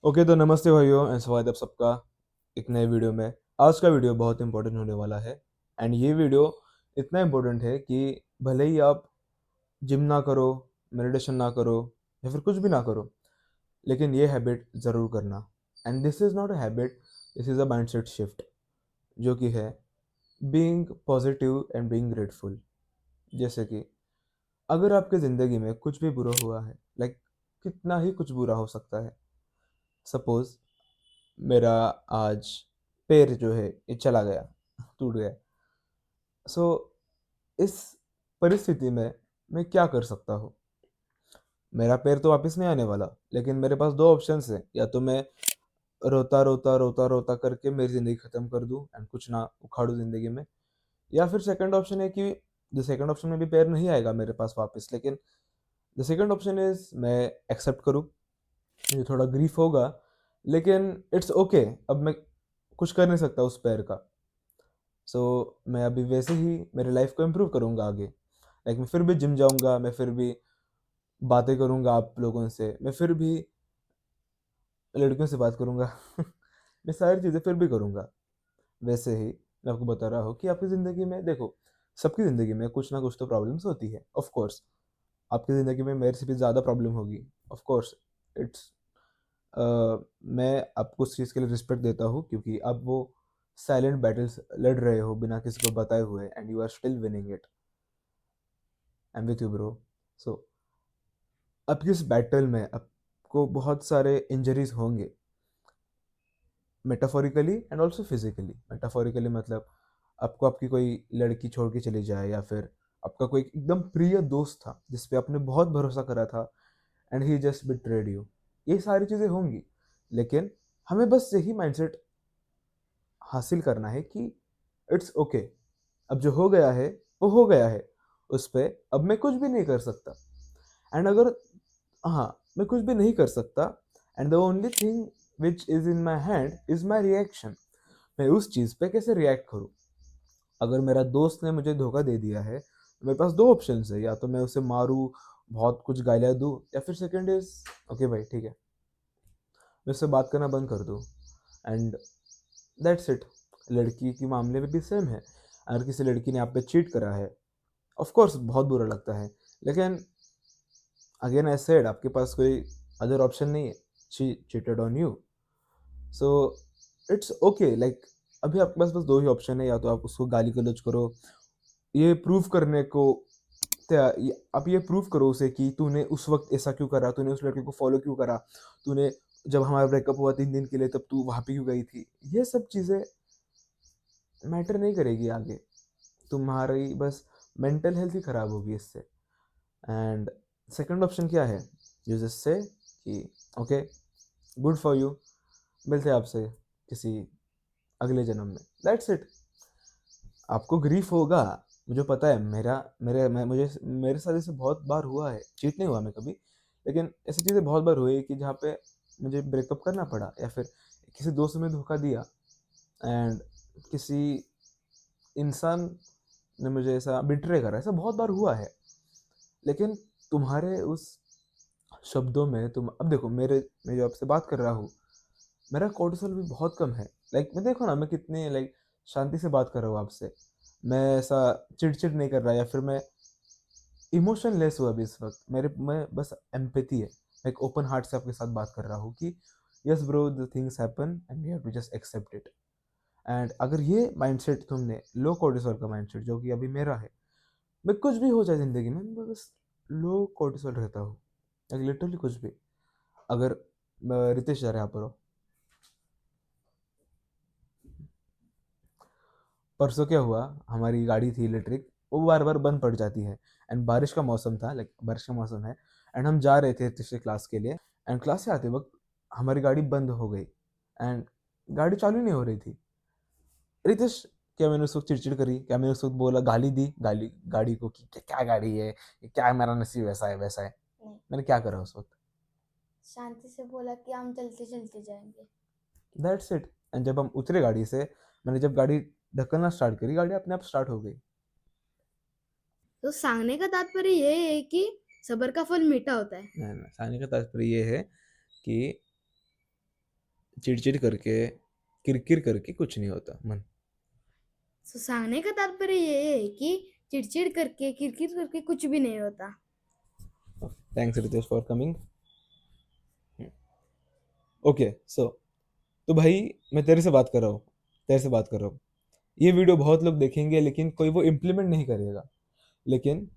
Okay, तो नमस्ते भाइयों एंड स्वागत है आप सबका एक नए वीडियो में। आज का वीडियो बहुत इंपॉर्टेंट होने वाला है एंड ये वीडियो इतना इंपॉर्टेंट है कि भले ही आप जिम ना करो, मेडिटेशन ना करो या फिर कुछ भी ना करो, लेकिन ये हैबिट ज़रूर करना। And this is not a habit, this is a mindset shift, जो कि है being positive and being grateful. जैसे कि अगर आपकी ज़िंदगी में कुछ भी बुरा हुआ है, लाइक कितना ही कुछ बुरा हो सकता है। सपोज़ मेरा आज पैर जो है ये चला गया, टूट गया। सो इस परिस्थिति में मैं क्या कर सकता हूँ? मेरा पैर तो वापस नहीं आने वाला, लेकिन मेरे पास दो ऑप्शंस हैं। या तो मैं रोता रोता रोता रोता करके मेरी ज़िंदगी ख़त्म कर दूँ एंड कुछ ना उखाड़ूँ ज़िंदगी में, या फिर सेकंड ऑप्शन है कि जो सेकंड ऑप्शन में भी पैर नहीं आएगा मेरे पास वापस, लेकिन द सेकंड ऑप्शन इज़ मैं एक्सेप्ट करूँ। मुझे थोड़ा ग्रीफ होगा, लेकिन इट्स ओके। अब मैं कुछ कर नहीं सकता उस पैर का। सो मैं अभी वैसे ही मेरे लाइफ को इम्प्रूव करूँगा आगे। लाइक मैं फिर भी जिम जाऊँगा, मैं फिर भी बातें करूँगा आप लोगों से, मैं फिर भी लड़कियों से बात करूँगा। मैं सारी चीज़ें फिर भी करूँगा। वैसे ही मैं आपको बता रहा हूँ कि आपकी ज़िंदगी में देखो, सबकी ज़िंदगी में कुछ ना कुछ तो प्रॉब्लम्स होती है। ऑफ कोर्स आपकी ज़िंदगी में मेरे से भी ज़्यादा प्रॉब्लम होगी। ऑफ कोर्स इट्स मैं आपको उस चीज़ के लिए रिस्पेक्ट देता हूँ, क्योंकि आप वो साइलेंट बैटल्स लड़ रहे हो बिना किसी को बताए हुए and you are still winning it. I am with you bro. So आपकी इस बैटल में आपको बहुत सारे इंजरीज होंगे, metaphorically and also physically. Metaphorically मतलब आपको आपकी कोई लड़की छोड़ के चली जाए, या फिर आपका कोई एकदम प्रिय दोस्त था जिस पे आपने बहुत भरोसा करा था and he just betrayed you. ये सारी चीज़ें होंगी, लेकिन हमें बस यही माइंडसेट हासिल करना है कि इट्स ओके। अब जो हो गया है वो हो गया है, उस पे अब मैं कुछ भी नहीं कर सकता। एंड अगर हाँ, मैं कुछ भी नहीं कर सकता, and the only thing which is in my hand is my reaction. मैं उस चीज़ पे कैसे रिएक्ट करूँ। अगर मेरा दोस्त ने मुझे धोखा दे दिया है, तो मेरे पास दो ऑप्शन है। या तो मैं उसे मारूँ, बहुत कुछ गालियाँ दूँ, या फिर सेकंड इज़ ओके भाई ठीक है, मैं उससे बात करना बंद कर दूँ एंड दैट्स इट। लड़की के मामले में भी सेम है। अगर किसी लड़की ने आप पे चीट करा है, ऑफ कोर्स बहुत बुरा लगता है, लेकिन अगेन आई सेड आपके पास कोई अदर ऑप्शन नहीं है। She cheated on you, so it's okay. Like अभी आपके पास बस दो ही ऑप्शन है। या तो आप उसको गाली गलौज करो, ये प्रूव करने को आप ये प्रूव करो उसे कि तूने उस वक्त ऐसा क्यों करा, तूने उस लड़के को फॉलो क्यों करा, तूने जब हमारा ब्रेकअप हुआ 3 दिन के लिए तब तू वहाँ पे क्यों गई थी। ये सब चीज़ें मैटर नहीं करेगी आगे। तुम्हारी बस मेंटल हेल्थ ही खराब होगी इससे। एंड सेकंड ऑप्शन क्या है? यू जस्ट से कि ओके, गुड फॉर यू, मिलते हैं आपसे किसी अगले जन्म में, दैट्स इट। आपको ग्रीफ होगा, मुझे पता है। मेरा मेरे मैं मुझे मेरे साथ ऐसे बहुत बार हुआ है। चीट नहीं हुआ मैं कभी, लेकिन ऐसी चीज़ें बहुत बार हुई है कि जहाँ पे मुझे ब्रेकअप करना पड़ा, या फिर किसी दोस्त ने धोखा दिया एंड किसी इंसान ने मुझे ऐसा बिट्रे करा। ऐसा बहुत बार हुआ है, लेकिन तुम्हारे उस शब्दों में तुम अब देखो, मैं जो आपसे बात कर रहा हूँ, मेरा कोर्टिसोल भी बहुत कम है। लाइक मैं देखो ना, मैं कितनी लाइक शांति से बात कर रहा हूँ आपसे। मैं ऐसा चिड़चिड़ नहीं कर रहा, या फिर मैं इमोशनलेस हूँ अभी इस वक्त। मेरे में बस एम्पैथी है। मैं एक ओपन हार्ट से आपके साथ बात कर रहा हूँ कि yes bro, the things happen and we have to just accept it. And अगर ये माइंडसेट तुमने, लो कोर्टिसोल का माइंडसेट जो कि अभी मेरा है, मैं कुछ भी हो जाए ज़िंदगी में मैं बस लो कोर्टिसोल रहता हूँ, लाइक लिटरली कुछ भी। अगर रितेश जा रहे यहाँ पर हो, परसों क्या हुआ, हमारी गाड़ी थी इलेक्ट्रिक, वो बार बार बंद पड़ जाती है। एंड बारिश का मौसम था, लाइक बारिश का मौसम है, एंड हम जा रहे थे तीसरे क्लास के लिए। एंड क्लास से आते वक्त हमारी गाड़ी बंद हो गई एंड गाड़ी चालू नहीं हो रही थी। रितेश, क्या मैंने उसको चिड़चिड़ करी? क्या मैंने उसको बोला, गाली दी गाली गाड़ी को कि क्या गाड़ी है ये, क्या मेरा नसीब ऐसा है वैसा है? नहीं, मैंने क्या करा उस वक्त? शांति से बोला कि हम चलते चलते जाएंगे। That's it. एंड जब हम उतरे गाड़ी से, मैंने जब गाड़ी ढकना स्टार्ट करी, गाड़ी अपने आप स्टार्ट हो गई। तो सांगने का तात्पर्य ये है कि सबर का फल मीठा होता है। नहीं, नहीं, कहने का तात्पर्य ये है कि चिड़चिड़ करके, किरकिर करके कुछ नहीं होता मन। तो सांगने का तात्पर्य ये है कि चिड़चिड़ करके किरकिर करके कुछ भी नहीं होता। Thanks Ritesh for coming. Okay so, तो भाई मैं तेरे से बात कर रहा हूँ, तेरे से बात कर रहा हूँ। ये वीडियो बहुत लोग देखेंगे लेकिन कोई वो इम्प्लीमेंट नहीं करेगा। लेकिन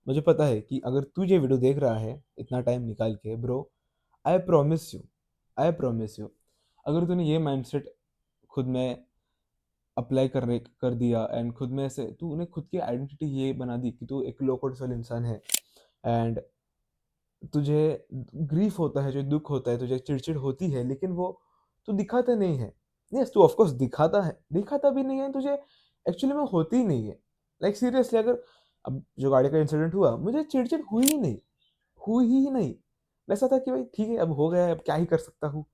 मुझे पता है कि अगर तू ये वीडियो देख रहा है इतना टाइम निकाल के bro, I promise you, I promise you, अगर तूने ये माइंडसेट खुद में अप्लाई कर दिया एंड खुद में से तूने खुद की आइडेंटिटी ये बना दी कि तू एक लो कोर्टिसोल इंसान है, एंड तुझे ग्रीफ होता है, जो दुख होता है, तुझे चिड़चिड़ होती है, लेकिन वो तू दिखाता नहीं है। यस, तू ऑफकोर्स दिखाता है, दिखाता भी नहीं है, तुझे एक्चुअली में होती ही नहीं है। लाइक सीरियसली, अगर अब जो गाड़ी का इंसिडेंट हुआ, मुझे चिड़चिड़ हुई ही नहीं, हुई ही नहीं। वैसा था कि भाई ठीक है, अब हो गया है, अब क्या ही कर सकता हूँ।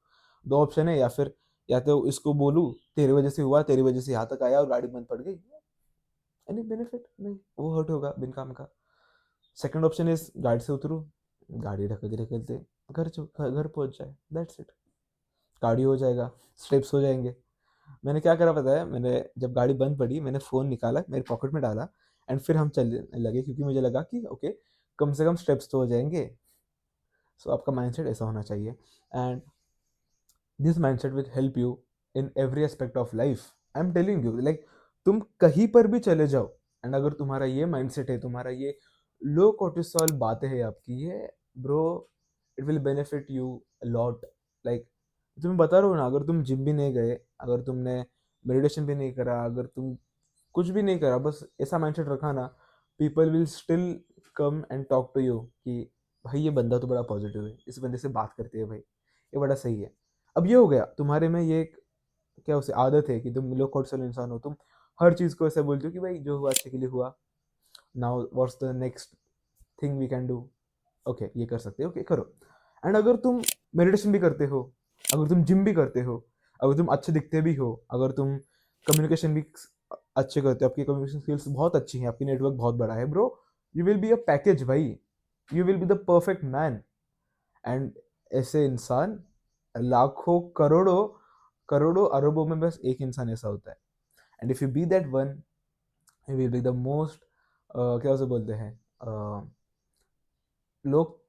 दो ऑप्शन है, या फिर या तो इसको बोलूँ तेरी वजह से हुआ, तेरी वजह से यहाँ तक आया और गाड़ी बंद पड़ गई, एनी बेनिफिट नहीं, वो हर्ट होगा बिन काम का। सेकंड ऑप्शन इज गाड़ी से उतरूँ, गाड़ी ढकलते ढकलते घर पहुंच जाए, दैट्स इट। गाड़ी हो जाएगा, स्टेप्स हो जाएंगे। मैंने क्या करा पता है, मैंने जब गाड़ी बंद पड़ी मैंने फ़ोन निकाला, मेरे पॉकेट में डाला, एंड फिर हम चलने लगे, क्योंकि मुझे लगा कि ओके, कम से कम स्टेप्स तो हो जाएंगे। सो आपका माइंडसेट ऐसा होना चाहिए, and this mindset will help you in every aspect of life. I am telling you, like तुम कहीं पर भी चले जाओ, एंड अगर तुम्हारा ये माइंडसेट है, तुम्हारा ये लो कोर्टिसोल बातें है आपकी, ये bro, it will benefit you lot. Like तुम्हें बता रहा हूँ ना, अगर तुम जिम भी नहीं गए, अगर तुमने मेडिटेशन भी नहीं करा, अगर तुम कुछ भी नहीं करा, बस ऐसा माइंडसेट रखा ना, people will still come and talk to you कि भाई ये बंदा तो बड़ा पॉजिटिव है, इस बंदे से बात करते हैं भाई, ये बड़ा सही है। अब ये हो गया तुम्हारे में ये एक, क्या उसे आदत है कि तुम लो कोर्टिसोल इंसान हो, तुम हर चीज़ को ऐसे बोलते हो कि भाई जो हुआ अच्छे के लिए हुआ, now what's the next thing we can do. Okay, ये कर सकते हो, ओके करो। एंड अगर तुम मेडिटेशन भी करते हो, अगर तुम जिम भी करते हो, अगर तुम अच्छे दिखते भी हो, अगर तुम कम्युनिकेशन भी अच्छे करते हो, आपकी कम्युनिकेशन स्किल्स बहुत अच्छी हैं, आपकी नेटवर्क बहुत बड़ा है bro, you will be a package भाई, you will be the perfect man. And ऐसे इंसान लाखों करोड़ों, करोड़ों अरबों में बस एक इंसान ऐसा होता है, and if you be that one, you will be the most, क्या उसे बोलते हैं, लोग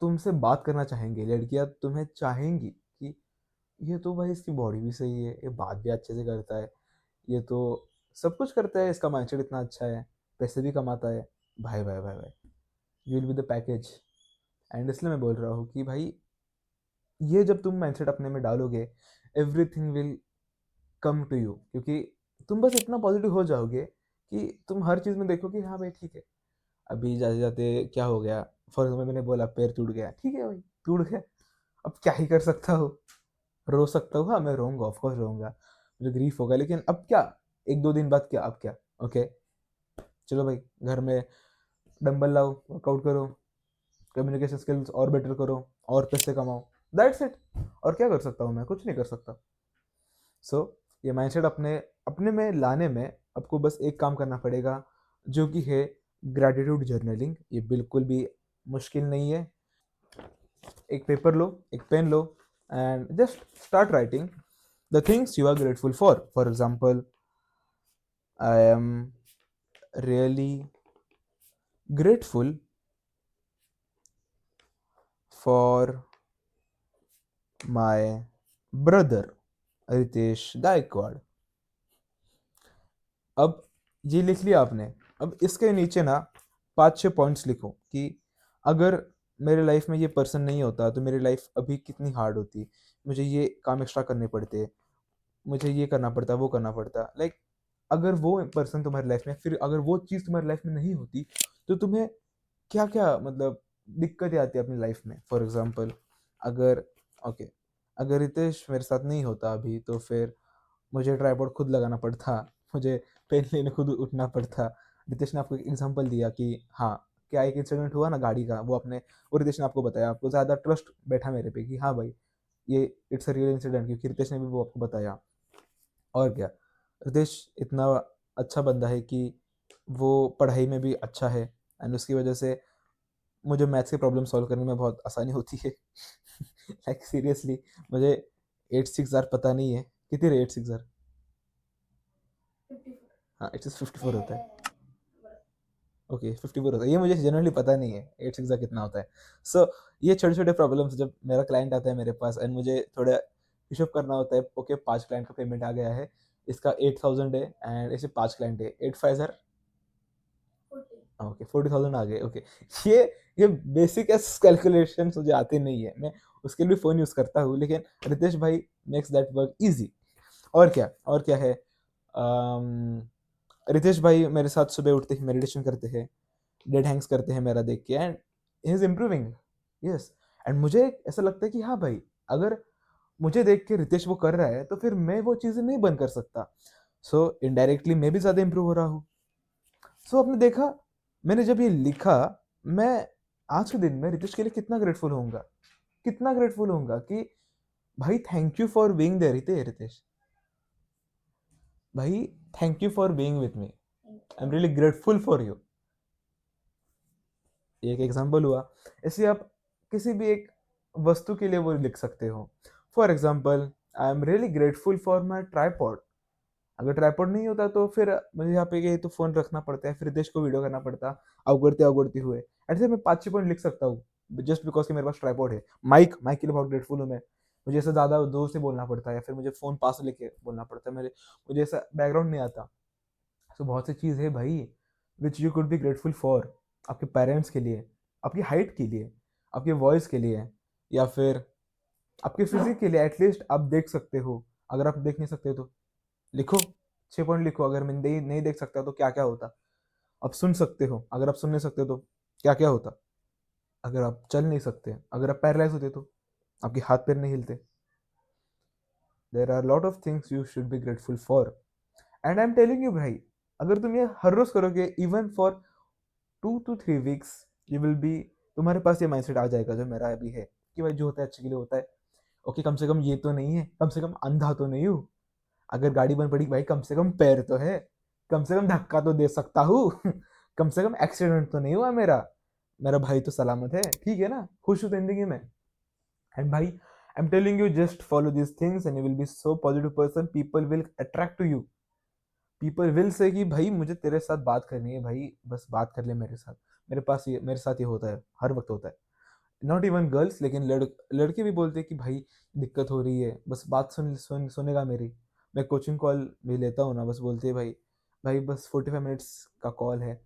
तुमसे बात करना चाहेंगे, लड़कियां तुम्हें चाहेंगी कि ये तो भाई इसकी बॉडी भी सही है, ये बात भी अच्छे से करता है, ये तो सब कुछ करता है, इसका माइंडसेट इतना अच्छा है, पैसे भी कमाता है, भाई भाई भाई भाई, you will be the package. And इसलिए मैं बोल रहा हूँ कि भाई ये जब तुम माइंडसेट अपने में डालोगे, everything will come to you, क्योंकि तुम बस इतना पॉजिटिव हो जाओगे कि तुम हर चीज़ में देखो कि हाँ भाई ठीक है, अभी जाते जाते क्या हो गया, फॉर एग्जाम्पल मैंने बोला पैर टूट गया, ठीक है भाई, टूट गया, अब क्या ही कर सकता हो, रो सकता हूँ, हाँ मैं रोऊंगा, ऑफकोर्स रोऊंगा, मुझे ग्रीफ होगा, लेकिन अब क्या, एक दो दिन बाद क्या, अब क्या, ओके चलो भाई घर में डंबल लाओ, वर्कआउट करो, कम्युनिकेशन स्किल्स और बेटर करो, और पैसे कमाओ, दैट्स इट। और क्या कर सकता हूँ मैं, कुछ नहीं कर सकता। सो ये माइंडसेट अपने अपने में लाने में आपको बस एक काम करना पड़ेगा, जो कि है ग्रैटिट्यूड जर्नलिंग। ये बिल्कुल भी मुश्किल नहीं है। एक पेपर लो, एक पेन लो, and just start writing the things you are grateful for example, I am really grateful for my brother Ritesh Gaikwad. अब ये लिख लिया आपने, अब इसके नीचे ना 5-6 पॉइंट्स लिखो कि अगर मेरे लाइफ में ये पर्सन नहीं होता तो मेरी लाइफ अभी कितनी हार्ड होती, मुझे ये काम एक्स्ट्रा करने पड़ते, मुझे ये करना पड़ता, वो करना पड़ता। लाइक अगर वो पर्सन तुम्हारी लाइफ में, फिर अगर वो चीज़ तुम्हारी लाइफ में नहीं होती, तो तुम्हें क्या क्या मतलब दिक्कतें आती है अपनी लाइफ में। फॉर एग्जाम्पल, अगर ओके, अगर रितेश मेरे साथ नहीं होता अभी, तो फिर मुझे ट्राइपॉड खुद लगाना पड़ता, मुझे पेन लेने खुद उठना पड़ता। रितेश ने आपको एक एग्जांपल दिया कि हाँ, क्या एक इंसिडेंट हुआ ना गाड़ी का, वो अपने, वो रितेश ने आपको बताया, आपको ज़्यादा ट्रस्ट बैठा मेरे पे कि हाँ भाई ये इट्स अ रियल इंसिडेंट, क्योंकि रितेश ने भी वो आपको बताया। और क्या, रितेश इतना अच्छा बंदा है कि वो पढ़ाई में भी अच्छा है, एंड उसकी वजह से मुझे मैथ्स के प्रॉब्लम सॉल्व करने में बहुत आसानी होती है। लाइक सीरियसली, मुझे 86R पता नहीं है कितनी रहे 86R। 54 हाँ 84 होता है। ओके 54 होता है, ये मुझे जनरली पता नहीं है 86 कितना होता है। सो ये छोटे छोटे प्रॉब्लम्स जब मेरा क्लाइंट आता है मेरे पास एंड मुझे थोड़ा हिसाब करना होता है, ओके 5 क्लाइंट का पेमेंट आ गया है, इसका 8000 है एंड ऐसे 5 क्लाइंट है 8 5 ओके 40,000 आ गए। ओके ये बेसिक कैलकुलेशन मुझे आते नहीं है, मैं उसके लिए फ़ोन यूज़ करता हूँ, लेकिन रितेश भाई मेक्स दैट वर्क इजी। और क्या है, रितेश भाई मेरे साथ सुबह उठते ही मेडिटेशन करते हैं, डेड हैंग्स करते हैं मेरा देख के, and he is improving. Yes, and मुझे ऐसा लगता है कि हाँ भाई, अगर मुझे देख के रितेश वो कर रहा है तो फिर मैं वो चीज़ें नहीं बंद कर सकता। सो इनडायरेक्टली मैं भी ज़्यादा इम्प्रूव हो रहा हूँ। सो आपने देखा, मैंने जब ये लिखा, मैं आज के दिन में रितेश के लिए कितना ग्रेटफुल होऊंगा, कितना ग्रेटफुल होऊंगा कि भाई thank you for being there Ritesh भाई, thank you for being with me, I am really grateful for you. एक एग्जाम्पल हुआ। ऐसे आप किसी भी एक वस्तु के लिए वो लिख सकते हो। For example, I am really grateful for my tripod. अगर ट्राईपॉड नहीं होता तो फिर मुझे यहाँ पे ये तो फोन रखना पड़ता है, फिर देश को वीडियो करना पड़ता, अवगड़ते अवगड़ते हुए। ऐसे मैं 5 6 पॉइंट लिख सकता हूँ जस्ट बिकॉज कि मेरे पास ट्राईपॉड है। माइक माइक के लिए बहुत ग्रेटफुल हूँ मैं। मुझे ऐसा ज़्यादा दूर से बोलना पड़ता है या फिर मुझे फ़ोन पास लेके बोलना पड़ता है, मेरे मुझे ऐसा बैकग्राउंड नहीं आता। सो बहुत सी चीज़ है भाई which you could be grateful for. आपके पेरेंट्स के लिए, आपकी हाइट के लिए, आपके वॉइस के लिए, या फिर आपके फिजिक के लिए। एटलीस्ट आप देख सकते हो। अगर आप देख नहीं सकते तो लिखो, 6 पॉइंट लिखो। अगर मैं नहीं देख सकता तो क्या क्या होता। आप सुन सकते हो, अगर आप सुन नहीं सकते तो क्या क्या होता। अगर आप चल नहीं सकते, अगर आप पैरालाइज होते तो आपके हाथ पैर नहीं हिलते। There are lot of things you should be grateful for. And I am telling you भाई, अगर तुम ये हर रोज करोगे even for 2 to 3 weeks, you will be, तुम्हारे पास ये माइंडसेट आ जाएगा जो मेरा अभी है, कि भाई जो होता है अच्छे के लिए होता है। ओके कम से कम ये तो नहीं है, कम से कम अंधा तो नहीं हूँ। अगर गाड़ी बंद पड़ी भाई कम से कम पैर तो है, कम से कम धक्का तो दे सकता हूँ कम से कम एक्सीडेंट तो नहीं हुआ मेरा, मेरा भाई तो सलामत है, ठीक है ना, खुश हूँ जिंदगी में। एंड भाई I am telling you, just follow this things and you will be so positive person, people will attract to you. People will say कि भाई मुझे तेरे साथ बात करनी है भाई, बस बात कर ले मेरे साथ। मेरे पास ये, मेरे साथ ये होता है, हर वक्त होता है। नॉट इवन गर्ल्स, लेकिन लड़के भी बोलते हैं कि भाई दिक्कत हो रही है, बस बात सुनेगा मेरी। मैं कोचिंग कॉल भी लेता हूँ ना, बस बोलते हैं भाई, भाई बस 45 मिनट्स का कॉल है,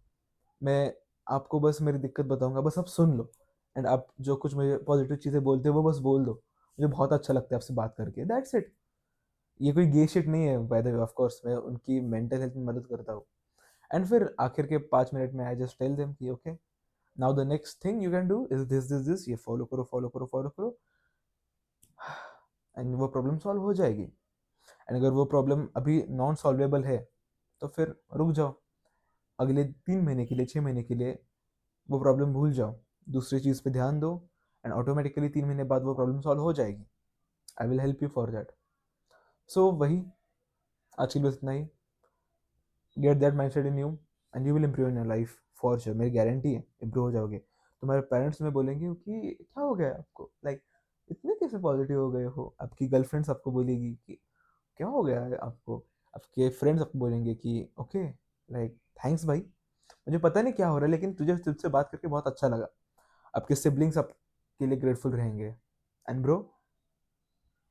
मैं आपको बस मेरी दिक्कत बताऊंगा, बस आप सुन लो, एंड आप जो कुछ मुझे पॉजिटिव चीज़ें बोलते हो वो बस बोल दो। मुझे बहुत अच्छा लगता है आपसे बात करके, दैट्स इट। ये कोई गे शिट नहीं है by the way, of course मैं उनकी मेंटल हेल्थ में मदद करता हूँ। एंड फिर आखिर के 5 मिनट में आई जस्ट टेल देम कि okay, now the next thing you can do is this, ये फॉलो करो फॉलो करो फॉलो करो, एंड वो प्रॉब्लम सॉल्व हो जाएगी। एंड अगर वो प्रॉब्लम अभी नॉन सॉल्वेबल है तो फिर रुक जाओ, अगले 3 महीने के लिए, 6 महीने के लिए वो प्रॉब्लम भूल जाओ, दूसरी चीज़ पे ध्यान दो, एंड ऑटोमेटिकली 3 महीने बाद वो प्रॉब्लम सॉल्व हो जाएगी। I will help you for that. So वही, आज के लिए बस इतना ही। Get that mindset in you and you will improve in your life for sure, मेरी गारंटी है इम्प्रूव हो जाओगे। तुम्हारे पेरेंट्स में बोलेंगे कि क्या हो गया आपको, लाइक इतने कैसे पॉजिटिव हो गए हो। आपकी गर्लफ्रेंड्स आपको बोलेगी कि क्या हो गया है आपको। आपके फ्रेंड्स आपको बोलेंगे कि ओके, लाइक थैंक्स भाई, मुझे पता नहीं क्या हो रहा है लेकिन तुझे तुझसे बात करके बहुत अच्छा लगा। आपके सिबलिंग्स आपके लिए ग्रेटफुल रहेंगे। And bro,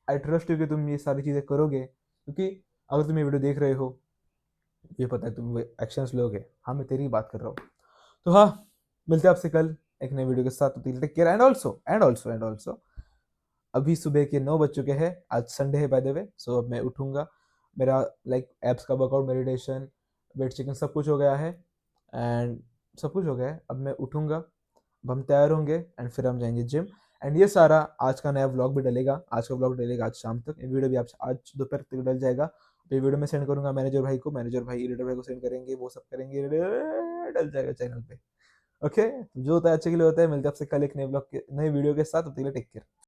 I trust you कि तुम ये सारी चीज़ें करोगे, क्योंकि अगर तुम ये वीडियो देख रहे हो, ये पता है तुम एक्शंस लोगे। हाँ मैं तेरी ही बात कर रहा हूँ। तो हाँ, मिलते हैं आपसे कल एक नए वीडियो के साथ। टेक केयर, एंड ऑल्सो अभी सुबह के 9 बज चुके हैं, आज संडे है बाय द वे। सो अब मैं उठूंगा, मेरा लाइक एप्स का वर्कआउट, मेडिटेशन, वेट चिकन सब कुछ हो गया है, एंड सब कुछ हो गया है। अब मैं उठूंगा, अब हम तैयार होंगे एंड फिर हम जाएंगे जिम। एंड ये सारा आज का नया व्लॉग भी डलेगा, आज का व्लॉग डलेगा आज शाम तक, ये वीडियो भी आप आज दोपहर तक डल जाएगा। ये वीडियो मैं सेंड करूंगा मैनेजर भाई को, मैनेजर भाई एडिटर भाई को सेंड करेंगे, वो सब करेंगे, डल जाएगा चैनल पे। ओके, जो होता है अच्छे के लिए होता है। मिलते हैं आपसे कल एक नए ब्लॉग के नए वीडियो के साथ, तब तक के लिए टेक केयर।